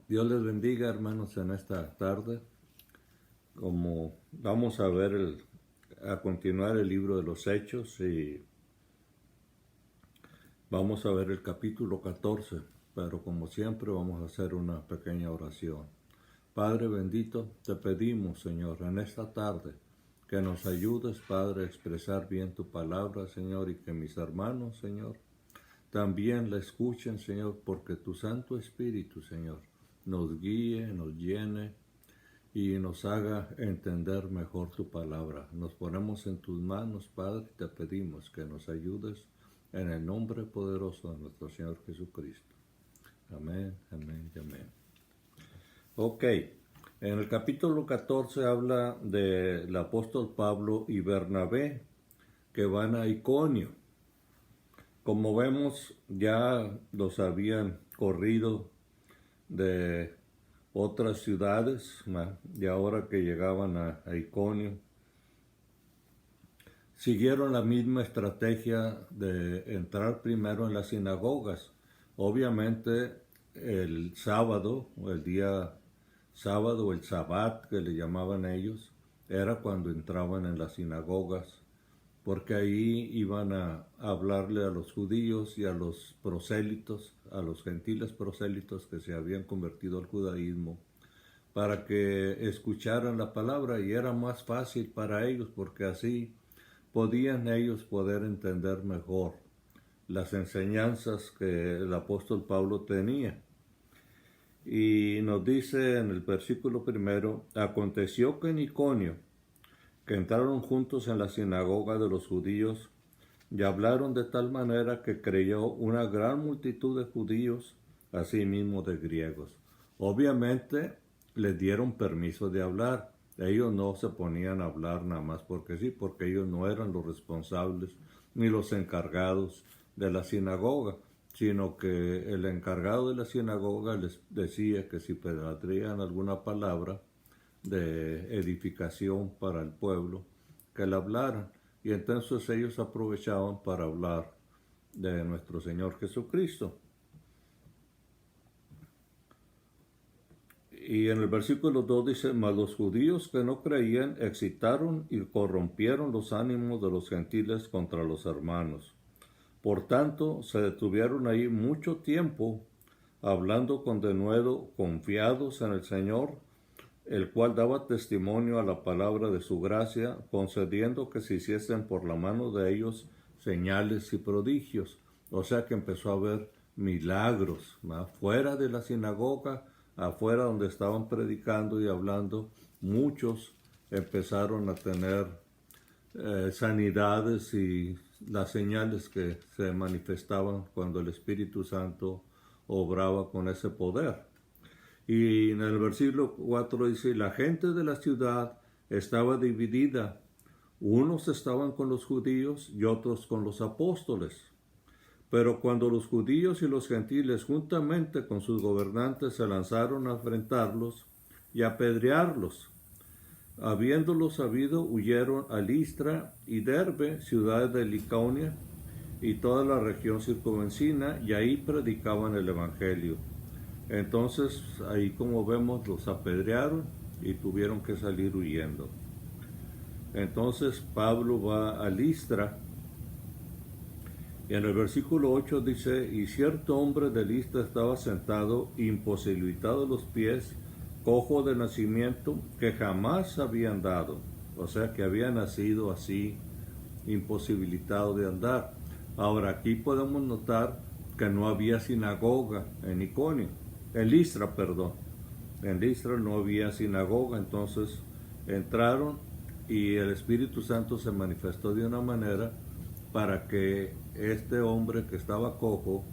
Dios les bendiga, hermanos, en esta tarde. Como vamos a ver a continuar el libro de los Hechos y vamos a ver el capítulo 14, pero como siempre vamos a hacer una pequeña oración. Padre bendito, te pedimos, Señor, en esta tarde que nos ayudes, Padre, a expresar bien tu palabra, Señor, y que mis hermanos, Señor, también la escuchen, Señor, porque tu Santo Espíritu, Señor, nos guíe, nos llene y nos haga entender mejor tu palabra. Nos ponemos en tus manos, Padre, y te pedimos que nos ayudes en el nombre poderoso de nuestro Señor Jesucristo. Amén, amén y amén. Ok, en el capítulo 14 habla del apóstol Pablo y Bernabé que van a Iconio. Como vemos, ya los habían corrido de otras ciudades, y ahora que llegaban a Iconio, siguieron la misma estrategia de entrar primero en las sinagogas. Obviamente el sábado, o el día sábado, el sabbat que le llamaban ellos, era cuando entraban en las sinagogas, porque ahí iban a hablarle a los judíos y a los prosélitos, a los gentiles prosélitos que se habían convertido al judaísmo, para que escucharan la palabra, y era más fácil para ellos porque así podían ellos poder entender mejor las enseñanzas que el apóstol Pablo tenía. Y nos dice en el versículo 1, aconteció que en Iconio, que entraron juntos en la sinagoga de los judíos, y hablaron de tal manera que creyó una gran multitud de judíos, asimismo de griegos. Obviamente les dieron permiso de hablar. Ellos no se ponían a hablar nada más porque sí, porque ellos no eran los responsables ni los encargados de la sinagoga, sino que el encargado de la sinagoga les decía que si pedían alguna palabra de edificación para el pueblo, que la hablaran. Y entonces ellos aprovechaban para hablar de nuestro Señor Jesucristo. Y en el versículo 2 dice, mas los judíos que no creían excitaron y corrompieron los ánimos de los gentiles contra los hermanos. Por tanto, se detuvieron ahí mucho tiempo, hablando con denuedo, confiados en el Señor, el cual daba testimonio a la palabra de su gracia, concediendo que se hiciesen por la mano de ellos señales y prodigios. O sea que empezó a haber milagros, fuera de la sinagoga, afuera donde estaban predicando y hablando, muchos empezaron a tener sanidades y las señales que se manifestaban cuando el Espíritu Santo obraba con ese poder. Y en el versículo 4 dice, la gente de la ciudad estaba dividida. Unos estaban con los judíos y otros con los apóstoles. Pero cuando los judíos y los gentiles juntamente con sus gobernantes se lanzaron a enfrentarlos y a apedrearlos, habiéndolo sabido, huyeron a Listra y Derbe, ciudades de Licaonia, y toda la región circunvecina, y ahí predicaban el evangelio. Entonces, ahí como vemos, los apedrearon y tuvieron que salir huyendo. Entonces Pablo va a Listra, y en el versículo 8 dice, y cierto hombre de Listra estaba sentado, imposibilitado de los pies, cojo de nacimiento, que jamás había andado. O sea que había nacido así, imposibilitado de andar. Ahora aquí podemos notar que no había sinagoga en Iconio, en Listra, perdón. En Listra no había sinagoga, entonces entraron y el Espíritu Santo se manifestó de una manera para que este hombre que estaba cojo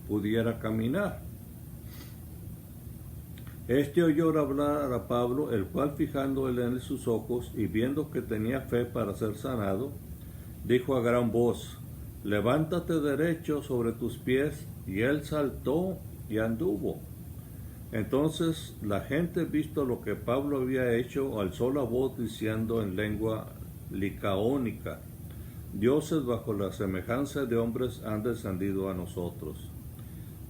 pudiera caminar. Este oyó hablar a Pablo, el cual fijándole en sus ojos y viendo que tenía fe para ser sanado, dijo a gran voz, levántate derecho sobre tus pies, y él saltó y anduvo. Entonces la gente, visto lo que Pablo había hecho, alzó la voz diciendo en lengua licaónica, dioses bajo la semejanza de hombres han descendido a nosotros.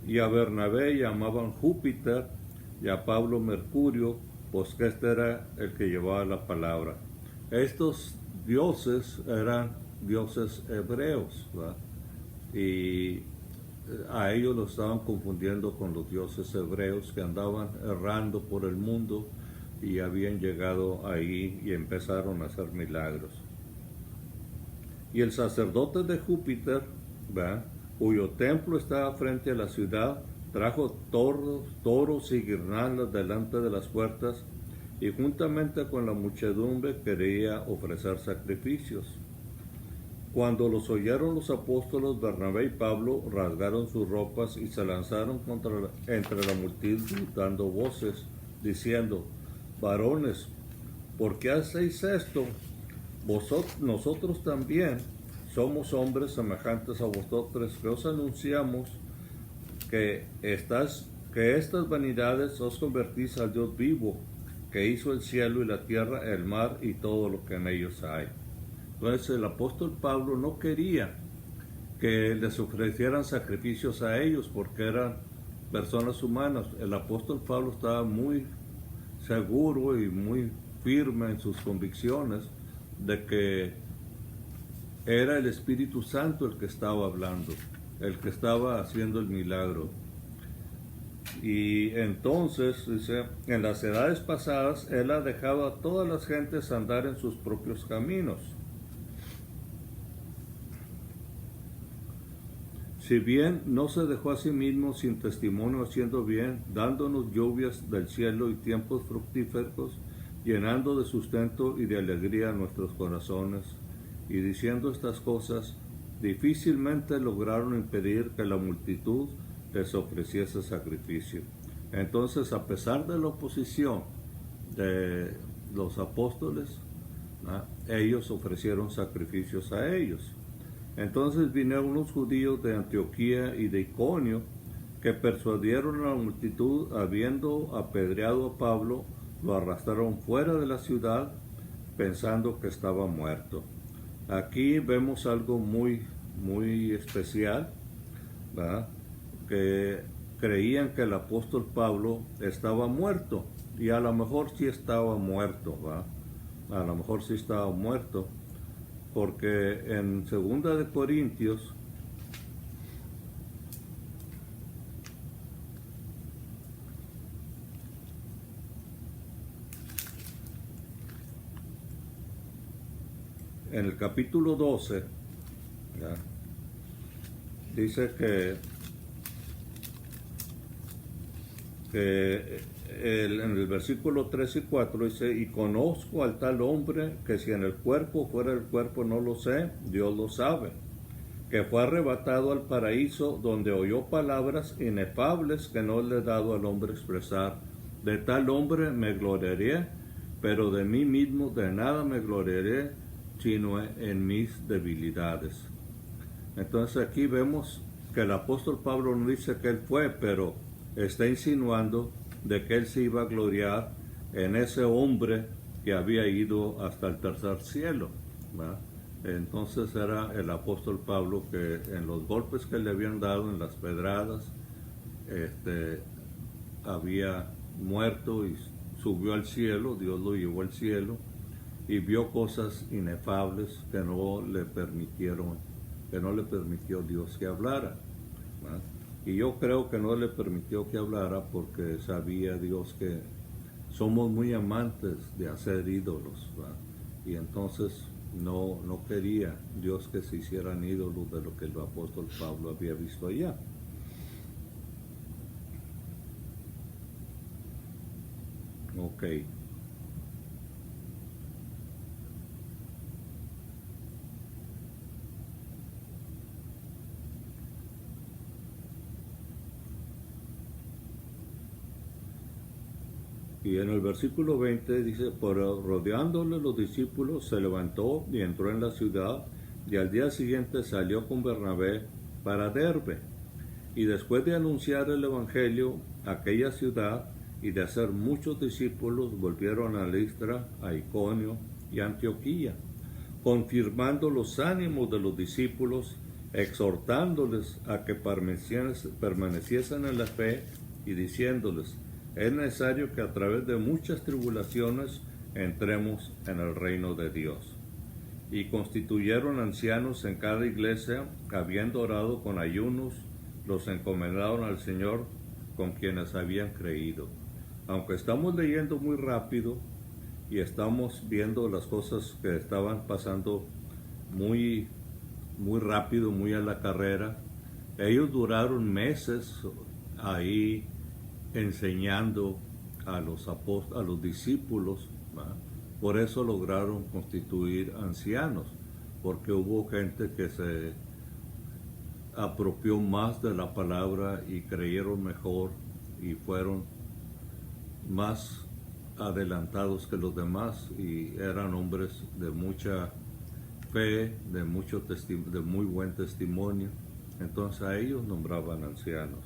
Y a Bernabé llamaban Júpiter, y a Pablo Mercurio, pues que este era el que llevaba la palabra. Estos dioses eran dioses hebreos, ¿verdad? Y a ellos lo estaban confundiendo con los dioses hebreos que andaban errando por el mundo y habían llegado ahí y empezaron a hacer milagros. Y el sacerdote de Júpiter, ¿verdad?, cuyo templo estaba frente a la ciudad, trajo toros y guirnaldas delante de las puertas y juntamente con la muchedumbre quería ofrecer sacrificios. Cuando los oyeron los apóstoles Bernabé y Pablo, rasgaron sus ropas y se lanzaron entre la multitud dando voces, diciendo: varones, ¿por qué hacéis esto? Nosotros también somos hombres semejantes a vosotros, que os anunciamos que estas vanidades os convertís al Dios vivo, que hizo el cielo y la tierra, el mar y todo lo que en ellos hay. Entonces el apóstol Pablo no quería que les ofrecieran sacrificios a ellos porque eran personas humanas. El apóstol Pablo estaba muy seguro y muy firme en sus convicciones de que era el Espíritu Santo el que estaba hablando, el que estaba haciendo el milagro. Y entonces, dice, en las edades pasadas, él ha dejado a todas las gentes andar en sus propios caminos. Si bien no se dejó a sí mismo sin testimonio haciendo bien, dándonos lluvias del cielo y tiempos fructíferos, llenando de sustento y de alegría nuestros corazones, y diciendo estas cosas, difícilmente lograron impedir que la multitud les ofreciese sacrificio. Entonces, a pesar de la oposición de los apóstoles, ellos ofrecieron sacrificios a ellos. Entonces vinieron unos judíos de Antioquía y de Iconio que persuadieron a la multitud, habiendo apedreado a Pablo, lo arrastraron fuera de la ciudad pensando que estaba muerto. Aquí vemos algo muy especial, ¿verdad?, que creían que el apóstol Pablo estaba muerto, y a lo mejor sí estaba muerto, ¿verdad? A lo mejor sí estaba muerto, porque en 2 de Corintios en el capítulo 12, ¿ya?, dice que en el versículo 3 y 4 dice: y conozco al tal hombre que si en el cuerpo o fuera del cuerpo no lo sé, Dios lo sabe, que fue arrebatado al paraíso, donde oyó palabras inefables que no le he dado al hombre expresar. De tal hombre me gloriaré, pero de mí mismo de nada me gloriaré, sino en mis debilidades. Entonces aquí vemos que el apóstol Pablo no dice que él fue, pero está insinuando de que él se iba a gloriar en ese hombre que había ido hasta el tercer cielo, ¿verdad? Entonces era el apóstol Pablo que en los golpes que le habían dado, en las pedradas, había muerto y subió al cielo. Dios lo llevó al cielo y vio cosas inefables que no le permitió Dios que hablara, ¿verdad? Y yo creo que no le permitió que hablara porque sabía Dios que somos muy amantes de hacer ídolos, ¿verdad? Y entonces no quería Dios que se hicieran ídolos de lo que el apóstol Pablo había visto allá. Ok. Y en el versículo 20 dice: pero rodeándole los discípulos, se levantó y entró en la ciudad, y al día siguiente salió con Bernabé para Derbe. Y después de anunciar el evangelio a aquella ciudad y de hacer muchos discípulos, volvieron a Listra, a Iconio y a Antioquía, confirmando los ánimos de los discípulos, exhortándoles a que permaneciesen en la fe y diciéndoles: es necesario que a través de muchas tribulaciones entremos en el reino de Dios. Y constituyeron ancianos en cada iglesia, habiendo orado con ayunos, los encomendaron al Señor con quienes habían creído. Aunque estamos leyendo muy rápido y estamos viendo las cosas que estaban pasando muy rápido, muy a la carrera, ellos duraron meses ahí enseñando a los discípulos, ¿verdad? Por eso lograron constituir ancianos, porque hubo gente que se apropió más de la palabra y creyeron mejor y fueron más adelantados que los demás y eran hombres de mucha fe, de muy buen testimonio. Entonces a ellos nombraban ancianos.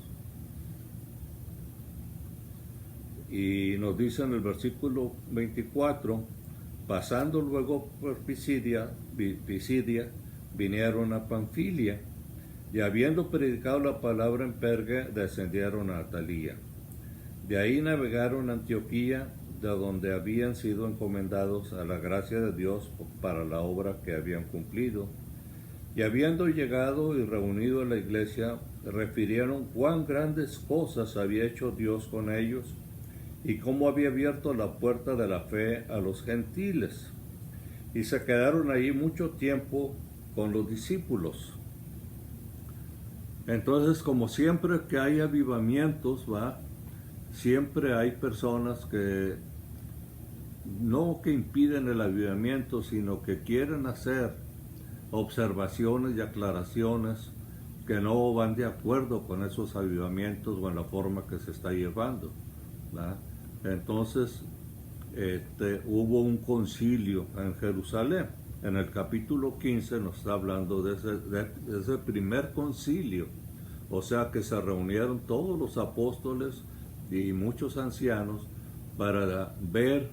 Y nos dice en el versículo 24, pasando luego por Pisidia, vinieron a Panfilia, y habiendo predicado la palabra en Perge, descendieron a Atalía. De ahí navegaron a Antioquía, de donde habían sido encomendados a la gracia de Dios para la obra que habían cumplido. Y habiendo llegado y reunido a la iglesia, refirieron cuán grandes cosas había hecho Dios con ellos, y cómo había abierto la puerta de la fe a los gentiles. Y se quedaron allí mucho tiempo con los discípulos. Entonces, como siempre que hay avivamientos, siempre hay personas que no que impiden el avivamiento, sino que quieren hacer observaciones y aclaraciones que no van de acuerdo con esos avivamientos o en la forma que se está llevando, ¿verdad? Entonces hubo un concilio en Jerusalén. En el capítulo 15 nos está hablando de ese primer concilio, o sea que se reunieron todos los apóstoles y muchos ancianos para ver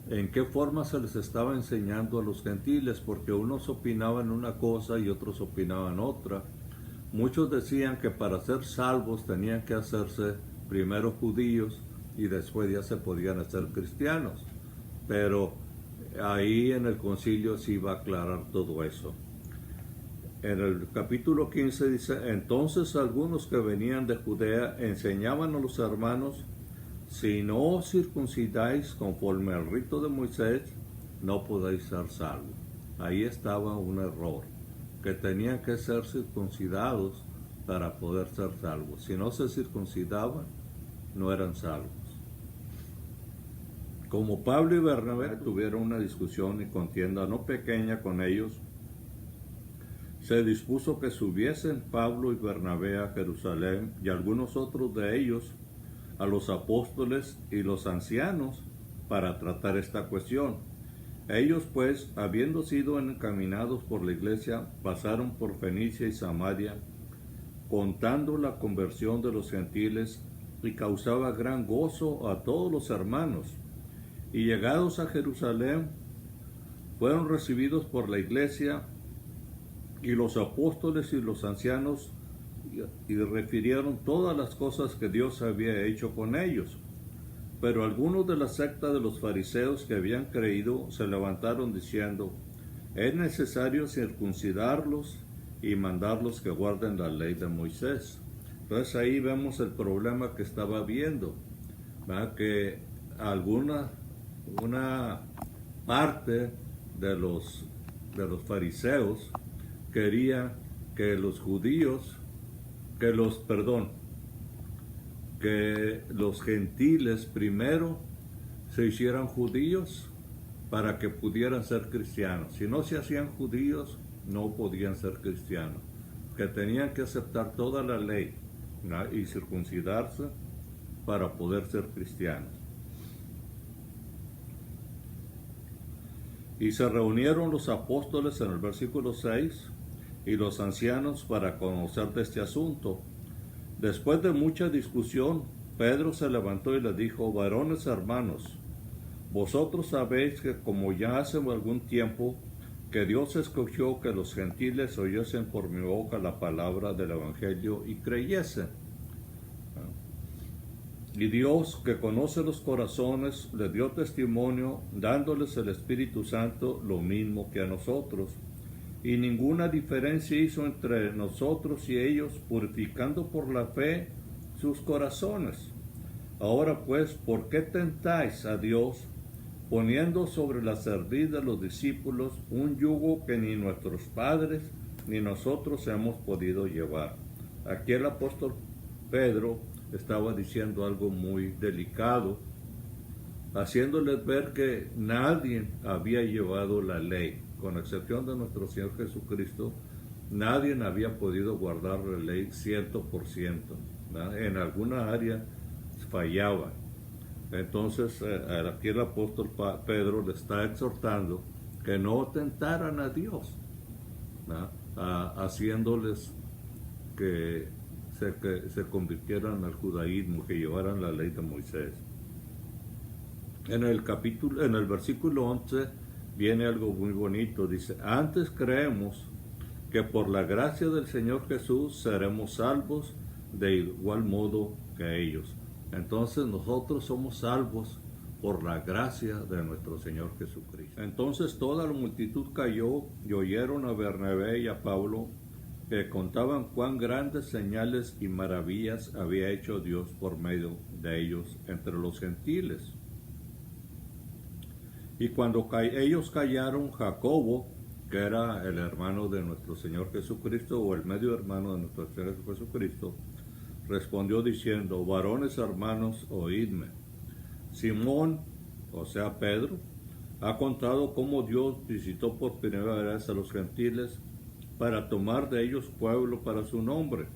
en qué forma se les estaba enseñando a los gentiles, porque unos opinaban una cosa y otros opinaban otra. Muchos decían que para ser salvos tenían que hacerse primero judíos y después ya se podían hacer cristianos. Pero ahí en el concilio se iba a aclarar todo eso. En el capítulo 15 dice, entonces algunos que venían de Judea enseñaban a los hermanos, si no os circuncidáis conforme al rito de Moisés, no podéis ser salvos. Ahí estaba un error, que tenían que ser circuncidados para poder ser salvos. Si no se circuncidaban, no eran salvos. Como Pablo y Bernabé tuvieron una discusión y contienda no pequeña con ellos, se dispuso que subiesen Pablo y Bernabé a Jerusalén y algunos otros de ellos a los apóstoles y los ancianos para tratar esta cuestión. Ellos pues, habiendo sido encaminados por la iglesia, pasaron por Fenicia y Samaria, contando la conversión de los gentiles, y causaba gran gozo a todos los hermanos. Y llegados a Jerusalén, fueron recibidos por la iglesia, y los apóstoles y los ancianos y refirieron todas las cosas que Dios había hecho con ellos. Pero algunos de la secta de los fariseos que habían creído se levantaron diciendo, es necesario circuncidarlos y mandarlos que guarden la ley de Moisés. Entonces ahí vemos el problema que estaba habiendo, ¿verdad? Que una parte de los fariseos quería que los judíos, que los gentiles primero se hicieran judíos para que pudieran ser cristianos. Si no se hacían judíos, no podían ser cristianos. Que tenían que aceptar toda la ley, ¿no? Y circuncidarse para poder ser cristianos. Y se reunieron los apóstoles en el versículo 6 y los ancianos para conocer de este asunto. Después de mucha discusión, Pedro se levantó y le dijo, varones hermanos, vosotros sabéis que como ya hace algún tiempo que Dios escogió que los gentiles oyesen por mi boca la palabra del evangelio y creyesen. Y Dios, que conoce los corazones, les dio testimonio, dándoles el Espíritu Santo lo mismo que a nosotros. Y ninguna diferencia hizo entre nosotros y ellos, purificando por la fe sus corazones. Ahora pues, ¿por qué tentáis a Dios, poniendo sobre la cerviz de los discípulos un yugo que ni nuestros padres ni nosotros hemos podido llevar? Aquí el apóstol Pedro estaba diciendo algo muy delicado, haciéndoles ver que nadie había llevado la ley, con excepción de nuestro Señor Jesucristo. Nadie había podido guardar la ley 100%, ¿verdad? En alguna área fallaba. Entonces aquí el apóstol Pedro le está exhortando que no tentaran a Dios, haciéndoles que se convirtieran al judaísmo, que llevaran la ley de Moisés. En el versículo 11 viene algo muy bonito. Dice: antes creemos que por la gracia del Señor Jesús seremos salvos de igual modo que ellos. Entonces nosotros somos salvos por la gracia de nuestro Señor Jesucristo. Entonces toda la multitud cayó y oyeron a Bernabé y a Pablo, que contaban cuán grandes señales y maravillas había hecho Dios por medio de ellos entre los gentiles. Y cuando ellos callaron, Jacobo, que era el hermano de nuestro Señor Jesucristo, o el medio hermano de nuestro Señor Jesucristo, respondió diciendo: varones hermanos, oídme. Simón, o sea Pedro, ha contado cómo Dios visitó por primera vez a los gentiles para tomar de ellos pueblo para su nombre.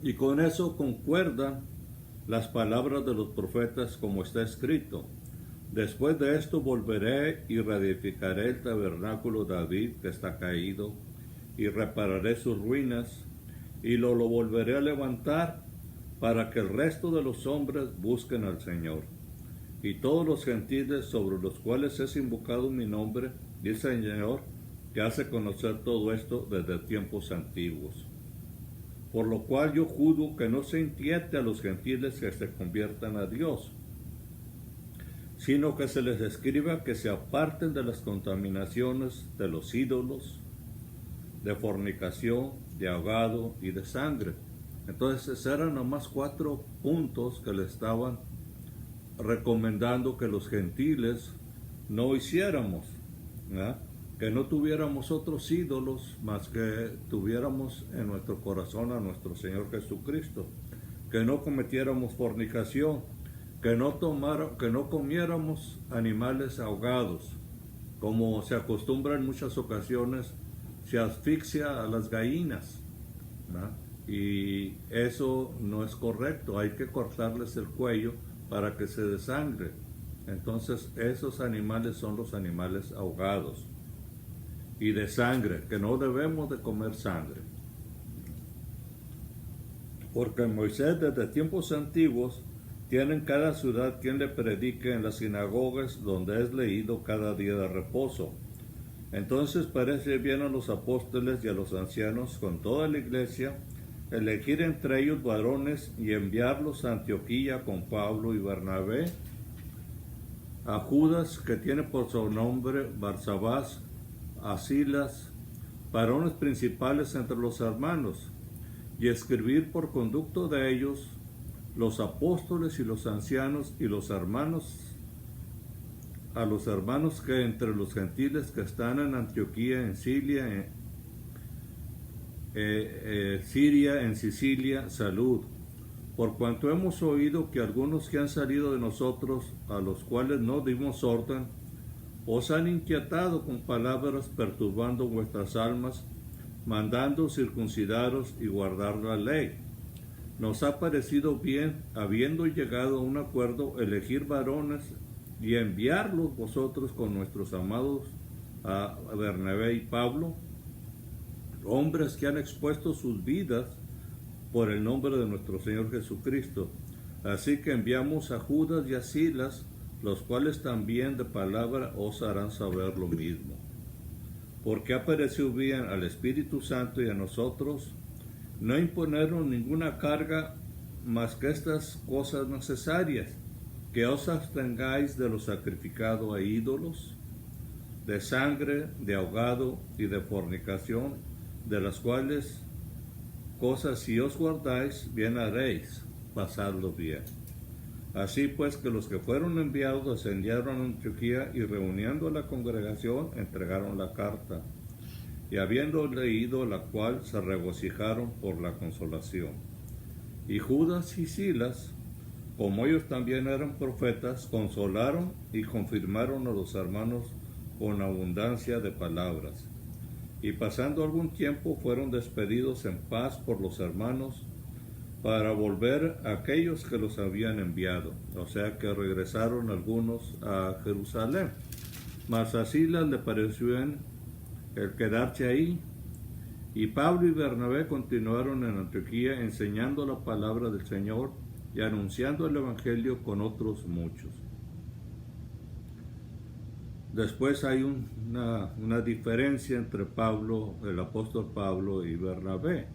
Y con eso concuerdan las palabras de los profetas, como está escrito: después de esto volveré y reedificaré el tabernáculo de David que está caído, y repararé sus ruinas, y lo volveré a levantar, para que el resto de los hombres busquen al Señor. Y todos los gentiles sobre los cuales es invocado mi nombre, dice el Señor, que hace conocer todo esto desde tiempos antiguos. Por lo cual yo juzgo que no se inquiete a los gentiles que se conviertan a Dios, sino que se les escriba que se aparten de las contaminaciones de los ídolos, de fornicación, de ahogado y de sangre. Entonces eran nomás 4 puntos que le estaban recomendando que los gentiles no hiciéramos, ¿verdad? Que no tuviéramos otros ídolos, más que tuviéramos en nuestro corazón a nuestro Señor Jesucristo, que no cometiéramos fornicación, que no comiéramos animales ahogados, como se acostumbra en muchas ocasiones. Se asfixia a las gallinas, ¿no? Y eso no es correcto. Hay que cortarles el cuello para que se desangre. Entonces esos animales son los animales ahogados y de sangre, que no debemos de comer sangre, porque Moisés desde tiempos antiguos tiene en cada ciudad quien le predique en las sinagogas, donde es leído cada día de reposo. Entonces parece bien a los apóstoles y a los ancianos con toda la iglesia elegir entre ellos varones y enviarlos a Antioquía con Pablo y Bernabé, a Judas, que tiene por su nombre Barsabás, a Silas, varones principales entre los hermanos, y escribir por conducto de ellos los apóstoles y los ancianos y los hermanos, a los hermanos que entre los gentiles que están en Antioquía, en Siria, en Sicilia, salud. Por cuanto hemos oído que algunos que han salido de nosotros, a los cuales no dimos orden, os han inquietado con palabras, perturbando vuestras almas, mandando circuncidaros y guardar la ley. Nos ha parecido bien, habiendo llegado a un acuerdo, elegir varones y enviarlos vosotros con nuestros amados a Bernabé y Pablo, hombres que han expuesto sus vidas por el nombre de nuestro Señor Jesucristo. Así que enviamos a Judas y a Silas, los cuales también de palabra os harán saber lo mismo. Porque ha parecido bien al Espíritu Santo y a nosotros no imponernos ninguna carga más que estas cosas necesarias, que os abstengáis de lo sacrificado a ídolos, de sangre, de ahogado y de fornicación, de las cuales cosas si os guardáis, bien haréis, pasadlo bien. Así pues que los que fueron enviados descendieron a Antioquía y reuniendo a la congregación entregaron la carta, y habiendo leído la cual se regocijaron por la consolación. Y Judas y Silas, como ellos también eran profetas, consolaron y confirmaron a los hermanos con abundancia de palabras. Y pasando algún tiempo fueron despedidos en paz por los hermanos para volver a aquellos que los habían enviado. O sea que regresaron algunos a Jerusalén. Mas a Silas le pareció bien el quedarse ahí. Y Pablo y Bernabé continuaron en Antioquía enseñando la palabra del Señor y anunciando el Evangelio con otros muchos. Después hay una diferencia entre Pablo, el apóstol Pablo y Bernabé,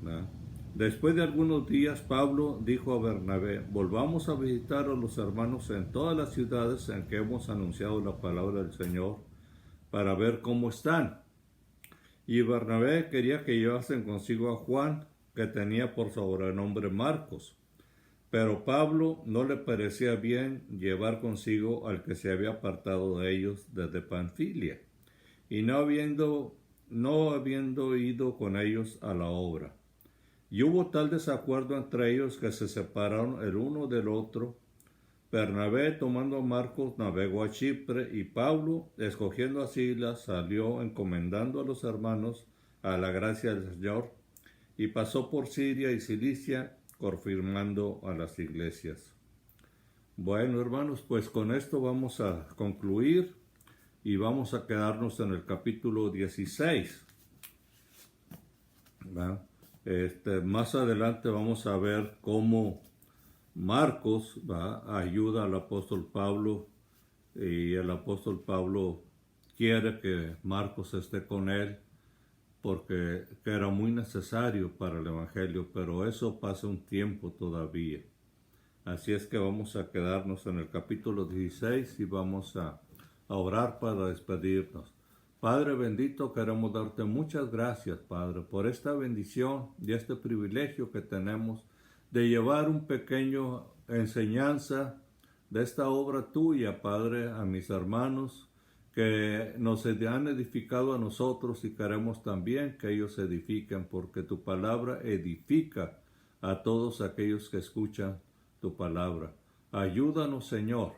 ¿no? Después de algunos días, Pablo dijo a Bernabé: volvamos a visitar a los hermanos en todas las ciudades en que hemos anunciado la palabra del Señor para ver cómo están. Y Bernabé quería que llevasen consigo a Juan, que tenía por sobrenombre Marcos. Pero Pablo no le parecía bien llevar consigo al que se había apartado de ellos desde Panfilia, y no habiendo ido con ellos a la obra. Y hubo tal desacuerdo entre ellos que se separaron el uno del otro. Bernabé, tomando a Marcos, navegó a Chipre, y Pablo, escogiendo a Silas, salió encomendando a los hermanos a la gracia del Señor, y pasó por Siria y Cilicia, confirmando a las iglesias. Bueno, hermanos, pues con esto vamos a concluir y vamos a quedarnos en el capítulo 16. Más adelante vamos a ver cómo Marcos ayuda al apóstol Pablo, y el apóstol Pablo quiere que Marcos esté con él porque era muy necesario para el Evangelio, pero eso pasa un tiempo todavía. Así es que vamos a quedarnos en el capítulo 16 y vamos a orar para despedirnos. Padre bendito, queremos darte muchas gracias, Padre, por esta bendición y este privilegio que tenemos de llevar un pequeño enseñanza de esta obra tuya, Padre, a mis hermanos que nos han edificado a nosotros, y queremos también que ellos se edifiquen, porque tu palabra edifica a todos aquellos que escuchan tu palabra. Ayúdanos, Señor,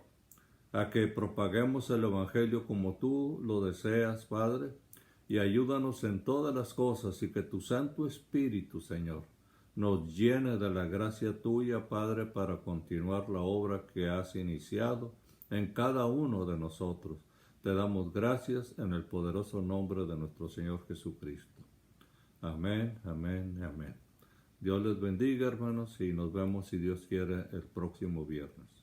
a que propaguemos el Evangelio como tú lo deseas, Padre, y ayúdanos en todas las cosas, y que tu Santo Espíritu, Señor, nos llene de la gracia tuya, Padre, para continuar la obra que has iniciado en cada uno de nosotros. Te damos gracias en el poderoso nombre de nuestro Señor Jesucristo. Amén, amén, amén. Dios les bendiga, hermanos, y nos vemos, si Dios quiere, el próximo viernes.